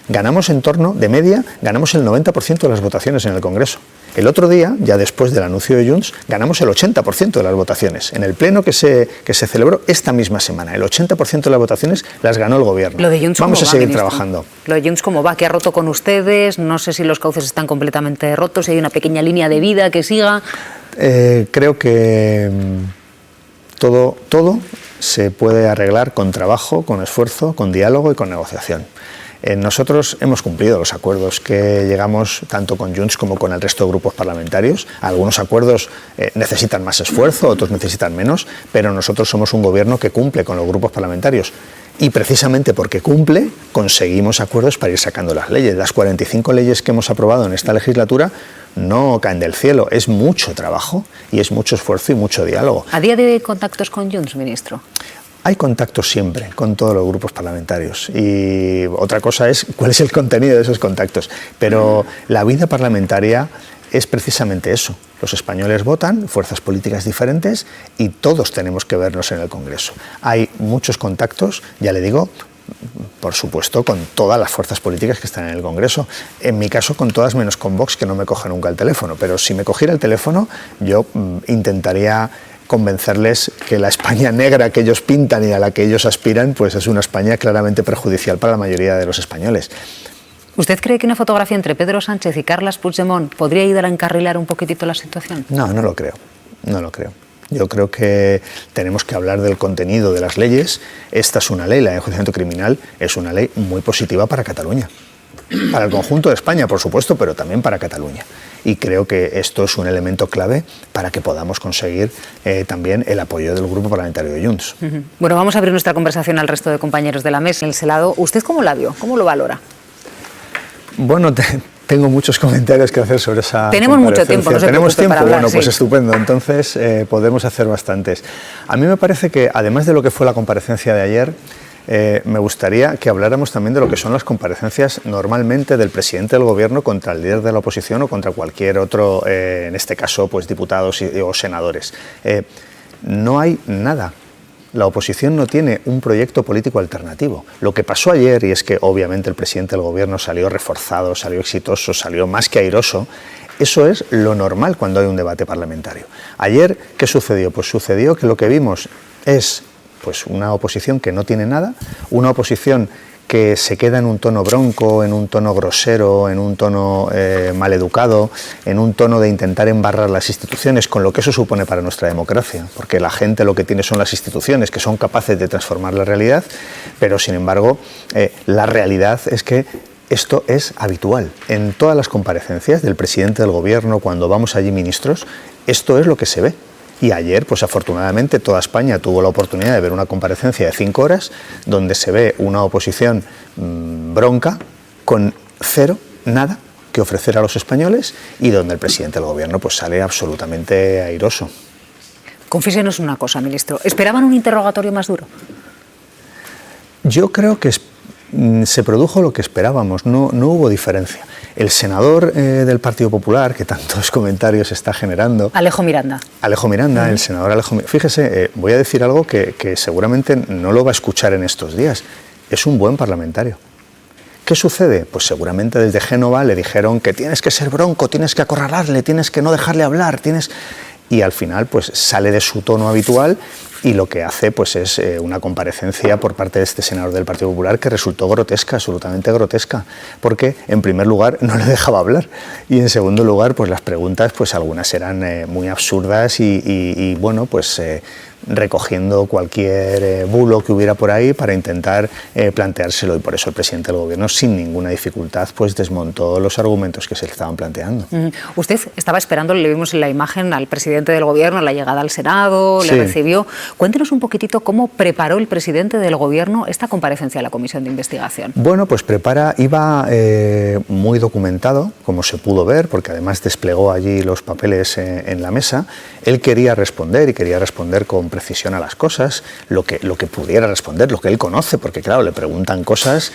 Ganamos en torno, de media, ganamos el 90% de las votaciones en el Congreso. El otro día, ya después del anuncio de Junts, ganamos el 80% de las votaciones. En el pleno que se celebró esta misma semana, el 80% de las votaciones las ganó el Gobierno. Lo de Junts, vamos a seguir ministro? trabajando. Lo de Junts, ¿cómo va? ¿Qué ha roto con ustedes? No sé si los cauces están completamente rotos, si hay una pequeña línea de vida que siga. Creo que todo se puede arreglar con trabajo, con esfuerzo, con diálogo y con negociación. Nosotros hemos cumplido los acuerdos que llegamos tanto con Junts como con el resto de grupos parlamentarios. Algunos acuerdos necesitan más esfuerzo, otros necesitan menos, pero nosotros somos un gobierno que cumple con los grupos parlamentarios. Y precisamente porque cumple, conseguimos acuerdos para ir sacando las leyes. Las 45 leyes que hemos aprobado en esta legislatura no caen del cielo, es mucho trabajo y es mucho esfuerzo y mucho diálogo. ¿A día de hoy hay contactos con Junts, ministro? Hay contactos siempre con todos los grupos parlamentarios y otra cosa es cuál es el contenido de esos contactos. Pero la vida parlamentaria es precisamente eso. Los españoles votan, fuerzas políticas diferentes y todos tenemos que vernos en el Congreso. Hay muchos contactos, ya le digo, por supuesto, con todas las fuerzas políticas que están en el Congreso. En mi caso, con todas menos con Vox, que no me coge nunca el teléfono. Pero si me cogiera el teléfono, yo intentaría convencerles que la España negra que ellos pintan y a la que ellos aspiran, pues es una España claramente perjudicial para la mayoría de los españoles. ¿Usted cree que una fotografía entre Pedro Sánchez y Carles Puigdemont podría ayudar a encarrilar un poquitito la situación? No lo creo. Yo creo que tenemos que hablar del contenido de las leyes. Esta es una ley, la de enjuiciamiento criminal, es una ley muy positiva para Cataluña. Para el conjunto de España, por supuesto, pero también para Cataluña. Y creo que esto es un elemento clave para que podamos conseguir también el apoyo del Grupo Parlamentario de Junts. Bueno, vamos a abrir nuestra conversación al resto de compañeros de la mesa. En el Senado, ¿usted cómo la vio? ¿Cómo lo valora? Bueno, tengo muchos comentarios que hacer sobre esa Tenemos mucho tiempo, no se ¿Tenemos tiempo? Para hablar, bueno, pues sí. estupendo. Entonces podemos hacer bastantes. A mí me parece que, además de lo que fue la comparecencia de ayer, me gustaría que habláramos también de lo que son las comparecencias normalmente del presidente del Gobierno contra el líder de la oposición o contra cualquier otro, en este caso, pues diputados o senadores. No hay nada. La oposición no tiene un proyecto político alternativo. Lo que pasó ayer, y es que obviamente el presidente del Gobierno salió reforzado, salió exitoso, salió más que airoso, eso es lo normal cuando hay un debate parlamentario. Ayer, ¿qué sucedió? Pues sucedió que lo que vimos es pues una oposición que no tiene nada, una oposición que se queda en un tono bronco, en un tono grosero, en un tono maleducado, en un tono de intentar embarrar las instituciones, con lo que eso supone para nuestra democracia, porque la gente lo que tiene son las instituciones que son capaces de transformar la realidad, pero sin embargo la realidad es que esto es habitual. En todas las comparecencias del presidente del Gobierno, cuando vamos allí ministros, esto es lo que se ve. Y ayer, pues afortunadamente, toda España tuvo la oportunidad de ver una comparecencia de 5 horas donde se ve una oposición bronca, con nada que ofrecer a los españoles y donde el presidente del Gobierno pues sale absolutamente airoso. Confiésenos una cosa, ministro. ¿Esperaban un interrogatorio más duro? Yo creo que se produjo lo que esperábamos, no hubo diferencia. El senador del Partido Popular, que tantos comentarios está generando... Alejo Miranda. El senador Alejo Miranda. Fíjese, voy a decir algo que seguramente no lo va a escuchar en estos días. Es un buen parlamentario, ¿Qué sucede? Pues seguramente desde Génova le dijeron que tienes que ser bronco, tienes que acorralarle, tienes que no dejarle hablar, y al final pues sale de su tono habitual y lo que hace pues es una comparecencia por parte de este senador del Partido Popular que resultó grotesca, absolutamente grotesca, porque en primer lugar no le dejaba hablar y en segundo lugar pues las preguntas pues algunas eran muy absurdas y bueno pues recogiendo cualquier bulo que hubiera por ahí para intentar planteárselo, y por eso el presidente del gobierno sin ninguna dificultad pues desmontó los argumentos que se le estaban planteando. Usted estaba esperando, le vimos en la imagen al presidente del gobierno a la llegada al Senado, le recibió. Cuéntenos un poquitito cómo preparó el presidente del gobierno esta comparecencia a la comisión de investigación. Bueno, pues iba muy documentado, como se pudo ver, porque además desplegó allí los papeles en la mesa. Él quería responder y quería responder con precisión a las cosas, lo que pudiera responder, lo que él conoce, porque claro, le preguntan cosas,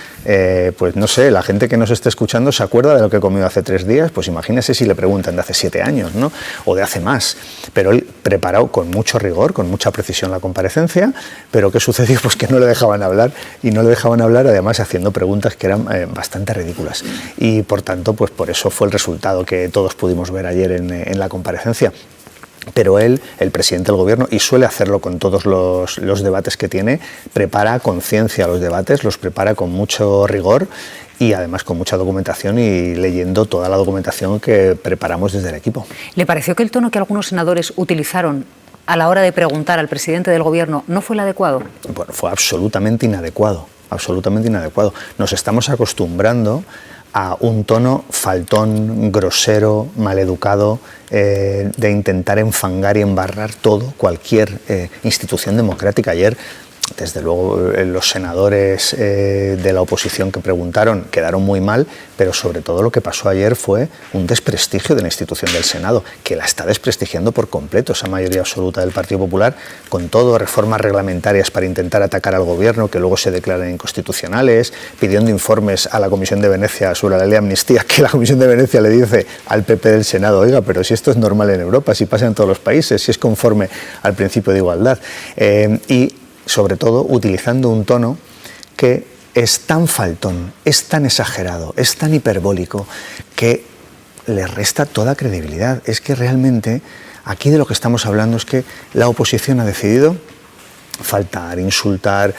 pues no sé, la gente que nos esté escuchando se acuerda de lo que comió hace 3 días, pues imagínese si le preguntan de hace 7 años, ¿no? O de hace más. Pero él preparó con mucho rigor, con mucha precisión la comparecencia, pero ¿qué sucedió? Pues que no le dejaban hablar, y no le dejaban hablar además haciendo preguntas que eran bastante ridículas. Y por tanto, pues por eso fue el resultado que todos pudimos ver ayer en la comparecencia. Pero él, el presidente del gobierno, y suele hacerlo con todos los debates que tiene, prepara a conciencia los debates, los prepara con mucho rigor y además con mucha documentación y leyendo toda la documentación que preparamos desde el equipo. ¿Le pareció que el tono que algunos senadores utilizaron a la hora de preguntar al presidente del gobierno no fue el adecuado? Bueno, fue absolutamente inadecuado, absolutamente inadecuado. Nos estamos acostumbrando a un tono faltón, grosero, maleducado, de intentar enfangar y embarrar cualquier institución democrática. Ayer, desde luego, los senadores de la oposición que preguntaron quedaron muy mal, pero sobre todo lo que pasó ayer fue un desprestigio de la institución del Senado, que la está desprestigiando por completo esa mayoría absoluta del Partido Popular, con todo, reformas reglamentarias para intentar atacar al gobierno, que luego se declaran inconstitucionales, pidiendo informes a la Comisión de Venecia sobre la ley de amnistía, que la Comisión de Venecia le dice al PP del Senado, oiga, pero si esto es normal en Europa, si pasa en todos los países, si es conforme al principio de igualdad. Y sobre todo utilizando un tono que es tan faltón, es tan exagerado, es tan hiperbólico, que le resta toda credibilidad. Es que realmente aquí de lo que estamos hablando es que la oposición ha decidido faltar, insultar,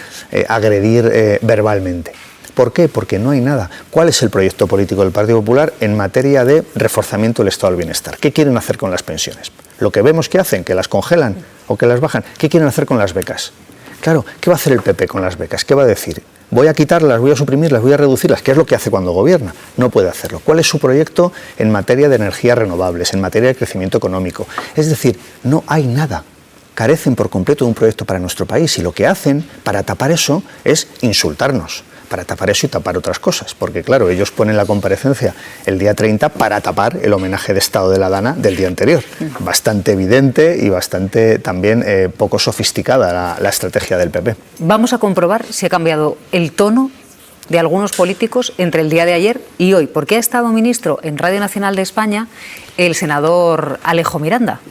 agredir verbalmente. ¿Por qué? Porque no hay nada. ¿Cuál es el proyecto político del Partido Popular en materia de reforzamiento del estado del bienestar? ¿Qué quieren hacer con las pensiones? Lo que vemos que hacen, que las congelan o que las bajan. ¿Qué quieren hacer con las becas? Claro, ¿qué va a hacer el PP con las becas? ¿Qué va a decir? Voy a quitarlas, voy a suprimirlas, voy a reducirlas. ¿Qué es lo que hace cuando gobierna? No puede hacerlo. ¿Cuál es su proyecto en materia de energías renovables, en materia de crecimiento económico? Es decir, no hay nada. Carecen por completo de un proyecto para nuestro país y lo que hacen para tapar eso es insultarnos. Para tapar eso y tapar otras cosas, porque claro, ellos ponen la comparecencia el día 30 para tapar el homenaje de Estado de la Dana del día anterior. Bastante evidente y bastante también poco sofisticada la estrategia del PP. Vamos a comprobar si ha cambiado el tono de algunos políticos entre el día de ayer y hoy, porque ha estado ministro en Radio Nacional de España el senador Alejo Miranda.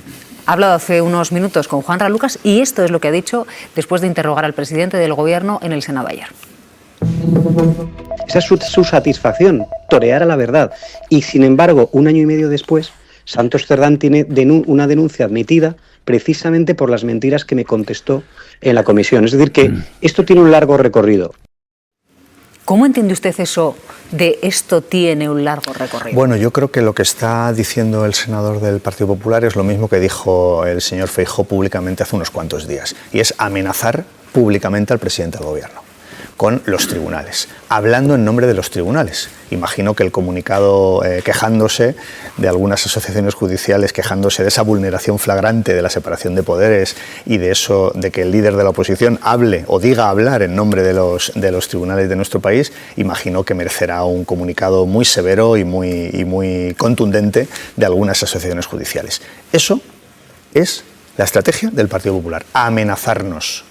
Ha hablado hace unos minutos con Juanra Lucas y esto es lo que ha dicho después de interrogar al presidente del gobierno en el Senado ayer. Esa es su satisfacción, torear a la verdad. Y sin embargo, 1 año y medio después, Santos Cerdán tiene una denuncia admitida precisamente por las mentiras que me contestó en la comisión. Es decir, que esto tiene un largo recorrido. ¿Cómo entiende usted eso de esto tiene un largo recorrido? Bueno, yo creo que lo que está diciendo el senador del Partido Popular es lo mismo que dijo el señor Feijóo públicamente hace unos cuantos días, y es amenazar públicamente al presidente del gobierno con los tribunales, hablando en nombre de los tribunales. Imagino que el comunicado quejándose de algunas asociaciones judiciales, quejándose de esa vulneración flagrante de la separación de poderes y de eso, de que el líder de la oposición hable o diga hablar en nombre de los tribunales de nuestro país, imagino que merecerá un comunicado muy severo y muy contundente de algunas asociaciones judiciales. Eso es la estrategia del Partido Popular, amenazarnos.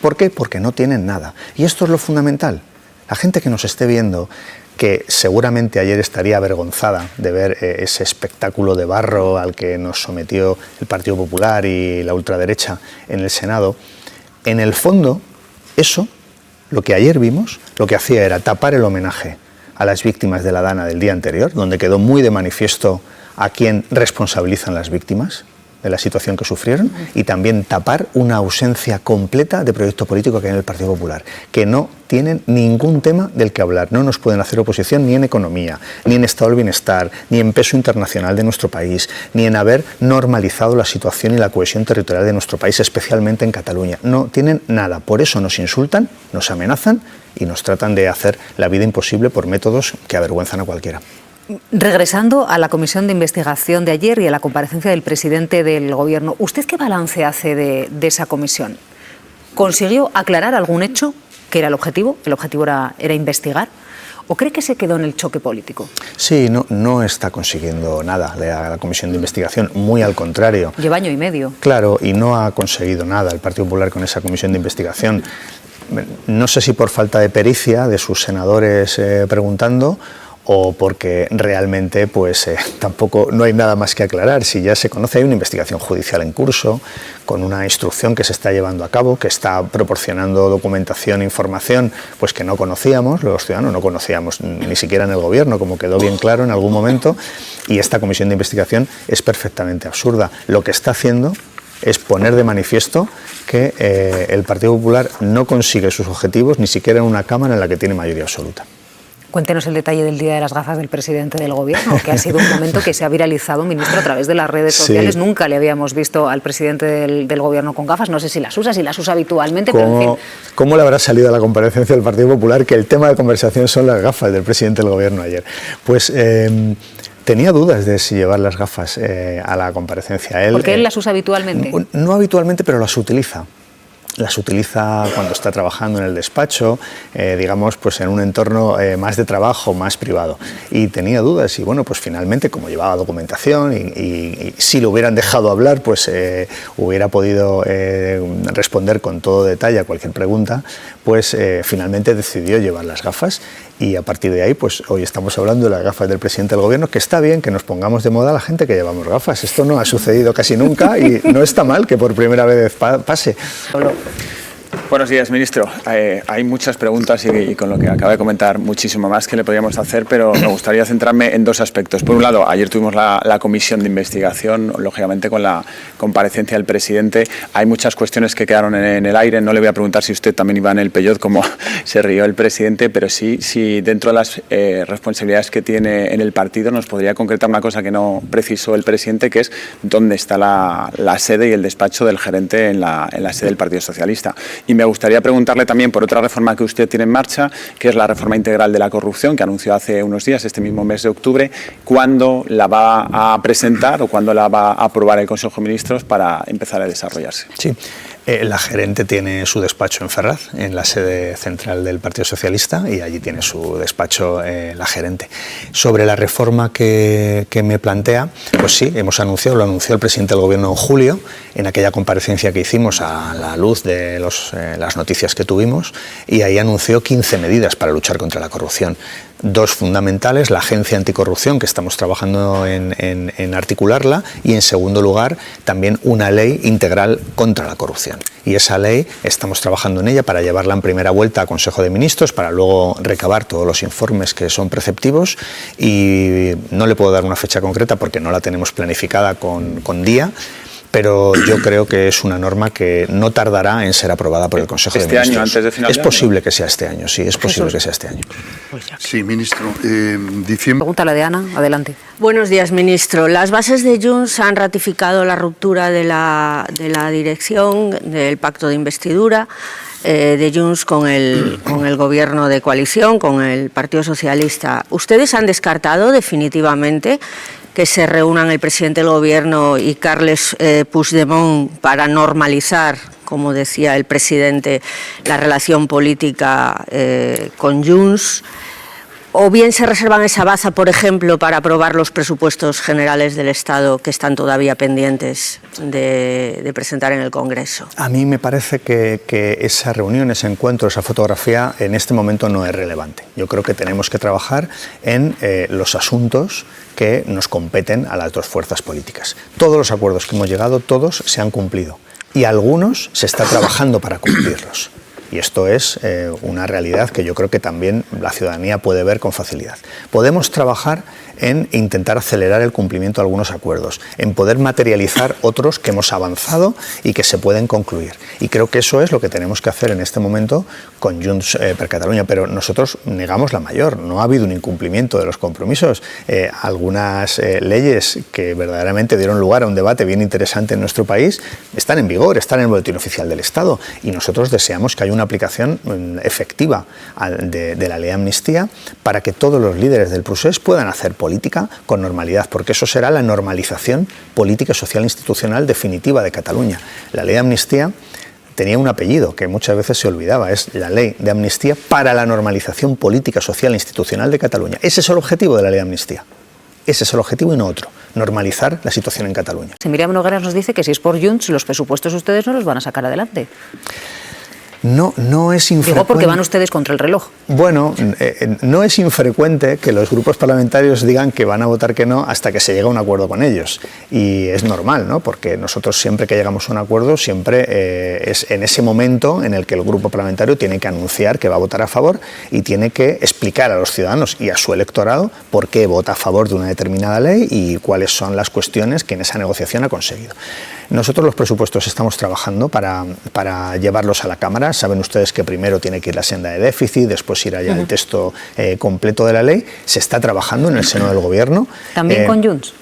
¿Por qué? Porque no tienen nada. Y esto es lo fundamental. La gente que nos esté viendo, que seguramente ayer estaría avergonzada de ver ese espectáculo de barro al que nos sometió el Partido Popular y la ultraderecha en el Senado, en el fondo eso Lo que ayer vimos, lo que hacía era tapar el homenaje a las víctimas de la Dana del día anterior, donde quedó muy de manifiesto a quién responsabilizan las víctimas de la situación que sufrieron, y también tapar una ausencia completa de proyecto político que hay en el Partido Popular, que no tienen ningún tema del que hablar. No nos pueden hacer oposición ni en economía, ni en estado del bienestar, ni en peso internacional de nuestro país, ni en haber normalizado la situación y la cohesión territorial de nuestro país, especialmente en Cataluña. No tienen nada. Por eso nos insultan, nos amenazan y nos tratan de hacer la vida imposible por métodos que avergüenzan a cualquiera. Regresando a la comisión de investigación de ayer y a la comparecencia del presidente del Gobierno, ¿usted qué balance hace de esa comisión? ¿Consiguió aclarar algún hecho que era el objetivo? ¿El objetivo era investigar? ¿O cree que se quedó en el choque político? Sí, no está consiguiendo nada la comisión de investigación, muy al contrario. Lleva año y medio. Claro, y no ha conseguido nada el Partido Popular con esa comisión de investigación. No sé si por falta de pericia de sus senadores preguntando, o porque realmente tampoco no hay nada más que aclarar. Si ya se conoce, hay una investigación judicial en curso, con una instrucción que se está llevando a cabo, que está proporcionando documentación e información pues que no conocíamos, los ciudadanos no conocíamos ni siquiera en el Gobierno, como quedó bien claro en algún momento, y esta comisión de investigación es perfectamente absurda. Lo que está haciendo es poner de manifiesto que el Partido Popular no consigue sus objetivos ni siquiera en una Cámara en la que tiene mayoría absoluta. Cuéntenos el detalle del Día de las Gafas del presidente del Gobierno, que ha sido un momento que se ha viralizado, ministro, a través de las redes sociales. Sí. Nunca le habíamos visto al presidente del Gobierno con gafas. No sé si las usa habitualmente, pero en fin. ¿Cómo le habrá salido a la comparecencia del Partido Popular que el tema de conversación son las gafas del presidente del Gobierno ayer? Pues tenía dudas de si llevar las gafas a la comparecencia. ¿Porque él las usa habitualmente? No habitualmente, pero las utiliza. Las utiliza cuando está trabajando en el despacho, digamos, pues en un entorno más de trabajo, más privado. Y tenía dudas y bueno, pues finalmente, como llevaba documentación y si lo hubieran dejado hablar, pues hubiera podido responder con todo detalle a cualquier pregunta, pues finalmente decidió llevar las gafas. Y a partir de ahí, pues hoy estamos hablando de las gafas del presidente del Gobierno, que está bien que nos pongamos de moda a la gente que llevamos gafas. Esto no ha sucedido casi nunca y no está mal que por primera vez pase. Buenos días, ministro. Hay muchas preguntas y con lo que acaba de comentar muchísimo más que le podríamos hacer, pero me gustaría centrarme en dos aspectos. Por un lado, ayer tuvimos la comisión de investigación, lógicamente con la comparecencia del presidente. Hay muchas cuestiones que quedaron en el aire. No le voy a preguntar si usted también iba en el peyot, como se rió el presidente, pero sí, dentro de las responsabilidades que tiene en el partido nos podría concretar una cosa que no precisó el presidente, que es dónde está la sede y el despacho del gerente en la sede del Partido Socialista. Y me gustaría preguntarle también por otra reforma que usted tiene en marcha, que es la reforma integral de la corrupción, que anunció hace unos días, este mismo mes de octubre. ¿Cuándo la va a presentar o cuándo la va a aprobar el Consejo de Ministros para empezar a desarrollarse? Sí. La gerente tiene su despacho en Ferraz, en la sede central del Partido Socialista, y allí tiene su despacho la gerente. Sobre la reforma que me plantea, pues sí, lo anunció el presidente del Gobierno en julio, en aquella comparecencia que hicimos a la luz de las noticias que tuvimos, y ahí anunció 15 medidas para luchar contra la corrupción. Dos fundamentales: la Agencia Anticorrupción, que estamos trabajando en articularla, y en segundo lugar también una ley integral contra la corrupción. Y esa ley estamos trabajando en ella para llevarla en primera vuelta a Consejo de Ministros, para luego recabar todos los informes que son preceptivos, y no le puedo dar una fecha concreta porque no la tenemos planificada con día, pero yo creo que es una norma que no tardará en ser aprobada por el Consejo de Ministros. ¿Este año, antes de final de año? Es posible que sea este año, sí, es posible que sea este año. Sí, ministro. Pregunta la de Ana, adelante. Buenos días, ministro. Las bases de Junts han ratificado la ruptura de la dirección del pacto de investidura de Junts con el gobierno de coalición, con el Partido Socialista. ¿Ustedes han descartado definitivamente que se reúnan el presidente del Gobierno y Carles Puigdemont para normalizar, como decía el presidente, la relación política con Junts? ¿O bien se reservan esa baza, por ejemplo, para aprobar los presupuestos generales del Estado que están todavía pendientes de presentar en el Congreso? A mí me parece que esa reunión, ese encuentro, esa fotografía en este momento no es relevante. Yo creo que tenemos que trabajar en los asuntos que nos competen a las dos fuerzas políticas. Todos los acuerdos que hemos llegado, todos se han cumplido, y algunos se está trabajando para cumplirlos. Y esto es una realidad que yo creo que también la ciudadanía puede ver con facilidad. Podemos trabajar en intentar acelerar el cumplimiento de algunos acuerdos, en poder materializar otros que hemos avanzado y que se pueden concluir. Y creo que eso es lo que tenemos que hacer en este momento con Junts per Catalunya, pero nosotros negamos la mayor. No ha habido un incumplimiento de los compromisos. Algunas leyes que verdaderamente dieron lugar a un debate bien interesante en nuestro país están en vigor, están en el Boletín Oficial del Estado, y nosotros deseamos que haya una aplicación efectiva de la ley de amnistía para que todos los líderes del procés puedan hacer política con normalidad, porque eso será la normalización política, social e institucional definitiva de Cataluña. La ley de amnistía tenía un apellido que muchas veces se olvidaba, es la Ley de Amnistía para la Normalización Política, Social e Institucional de Cataluña. Ese es el objetivo de la Ley de Amnistía. Ese es el objetivo y no otro, normalizar la situación en Cataluña. Miriam Nogueras nos dice que si es por Junts, los presupuestos ustedes no los van a sacar adelante. No es infrecuente. Digo porque van ustedes contra el reloj. Bueno, no es infrecuente que los grupos parlamentarios digan que van a votar que no hasta que se llega a un acuerdo con ellos. Y es normal, ¿no? Porque nosotros siempre que llegamos a un acuerdo, siempre es en ese momento en el que el grupo parlamentario tiene que anunciar que va a votar a favor y tiene que explicar a los ciudadanos y a su electorado por qué vota a favor de una determinada ley y cuáles son las cuestiones que en esa negociación ha conseguido. Nosotros los presupuestos estamos trabajando para llevarlos a la Cámara. Saben ustedes que primero tiene que ir la senda de déficit, después irá ya el texto completo de la ley. Se está trabajando en el seno del Gobierno. ¿También con Junts?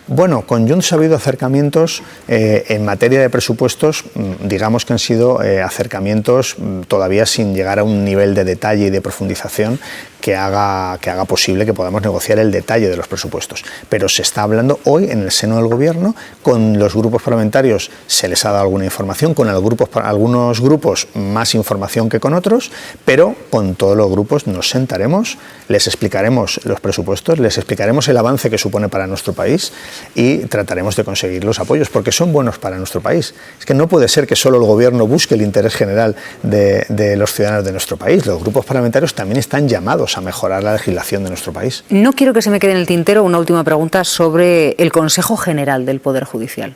Bueno, con Junts ha habido acercamientos en materia de presupuestos, digamos que han sido acercamientos todavía sin llegar a un nivel de detalle y de profundización que haga posible que podamos negociar el detalle de los presupuestos. Pero se está hablando hoy en el seno del Gobierno, con los grupos parlamentarios se les ha dado alguna información, con algunos grupos más información que con otros, pero con todos los grupos nos sentaremos, les explicaremos los presupuestos, les explicaremos el avance que supone para nuestro país y trataremos de conseguir los apoyos, porque son buenos para nuestro país. Es que no puede ser que solo el Gobierno busque el interés general de los ciudadanos de nuestro país. Los grupos parlamentarios también están llamados a mejorar la legislación de nuestro país. No quiero que se me quede en el tintero una última pregunta sobre el Consejo General del Poder Judicial.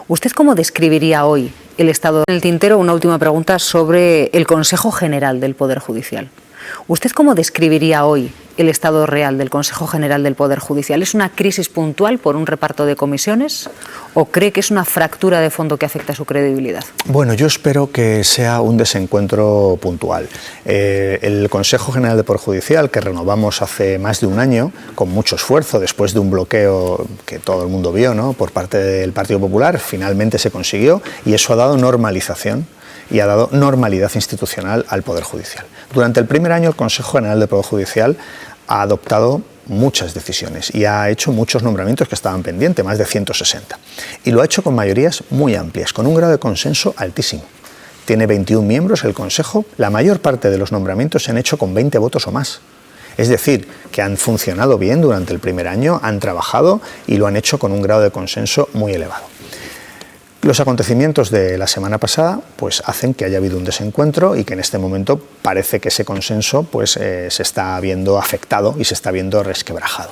¿Usted cómo describiría hoy el estado en el tintero? Una última pregunta sobre el Consejo General del Poder Judicial. ¿Usted cómo describiría hoy el estado real del Consejo General del Poder Judicial? ¿Es una crisis puntual por un reparto de comisiones o cree que es una fractura de fondo que afecta a su credibilidad? Bueno, yo espero que sea un desencuentro puntual. El Consejo General del Poder Judicial, que renovamos hace más de un año, con mucho esfuerzo, después de un bloqueo que todo el mundo vio, ¿no?, por parte del Partido Popular, finalmente se consiguió y eso ha dado normalización y ha dado normalidad institucional al Poder Judicial. Durante el primer año el Consejo General del Poder Judicial ha adoptado muchas decisiones y ha hecho muchos nombramientos que estaban pendientes, más de 160. Y lo ha hecho con mayorías muy amplias, con un grado de consenso altísimo. Tiene 21 miembros el Consejo, la mayor parte de los nombramientos se han hecho con 20 votos o más. Es decir, que han funcionado bien durante el primer año, han trabajado y lo han hecho con un grado de consenso muy elevado. Los acontecimientos de la semana pasada pues hacen que haya habido un desencuentro y que en este momento parece que ese consenso pues, se está viendo afectado y se está viendo resquebrajado.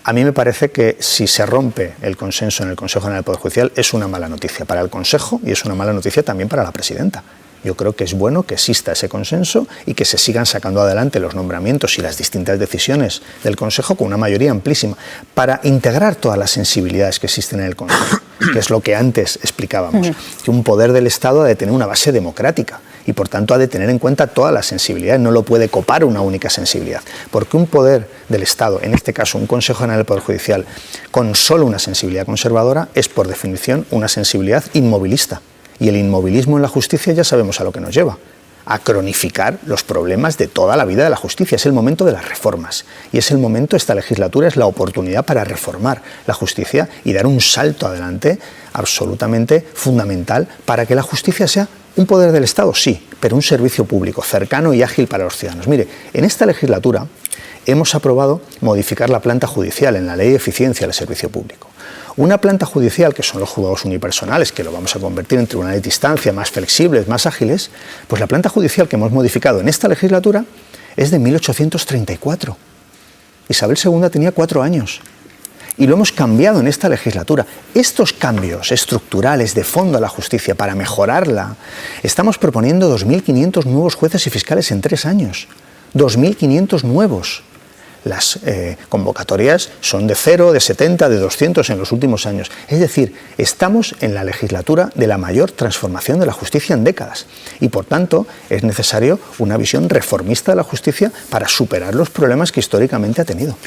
A mí me parece que si se rompe el consenso en el Consejo General del Poder Judicial es una mala noticia para el Consejo y es una mala noticia también para la presidenta. Yo creo que es bueno que exista ese consenso y que se sigan sacando adelante los nombramientos y las distintas decisiones del Consejo con una mayoría amplísima para integrar todas las sensibilidades que existen en el Consejo, que es lo que antes explicábamos, que un poder del Estado ha de tener una base democrática y por tanto ha de tener en cuenta todas las sensibilidades, no lo puede copar una única sensibilidad, porque un poder del Estado, en este caso un Consejo General del Poder Judicial, con solo una sensibilidad conservadora, es por definición una sensibilidad inmovilista. Y el inmovilismo en la justicia ya sabemos a lo que nos lleva, a cronificar los problemas de toda la vida de la justicia. Es el momento de las reformas y es el momento, esta legislatura es la oportunidad para reformar la justicia y dar un salto adelante absolutamente fundamental para que la justicia sea un poder del Estado, sí, pero un servicio público cercano y ágil para los ciudadanos. Mire, en esta legislatura hemos aprobado modificar la planta judicial en la Ley de Eficiencia del Servicio Público. Una planta judicial, que son los juzgados unipersonales, que lo vamos a convertir en tribunales de instancia más flexibles, más ágiles, pues la planta judicial que hemos modificado en esta legislatura es de 1834. Isabel II tenía 4 años. y lo hemos cambiado en esta legislatura. Estos cambios estructurales de fondo a la justicia para mejorarla, estamos proponiendo 2.500 nuevos jueces y fiscales en 3 años. 2.500 nuevos. Las convocatorias son de 0, de 70, de 200 en los últimos años. Es decir, estamos en la legislatura de la mayor transformación de la justicia en décadas. Y por tanto, es necesario una visión reformista de la justicia para superar los problemas que históricamente ha tenido.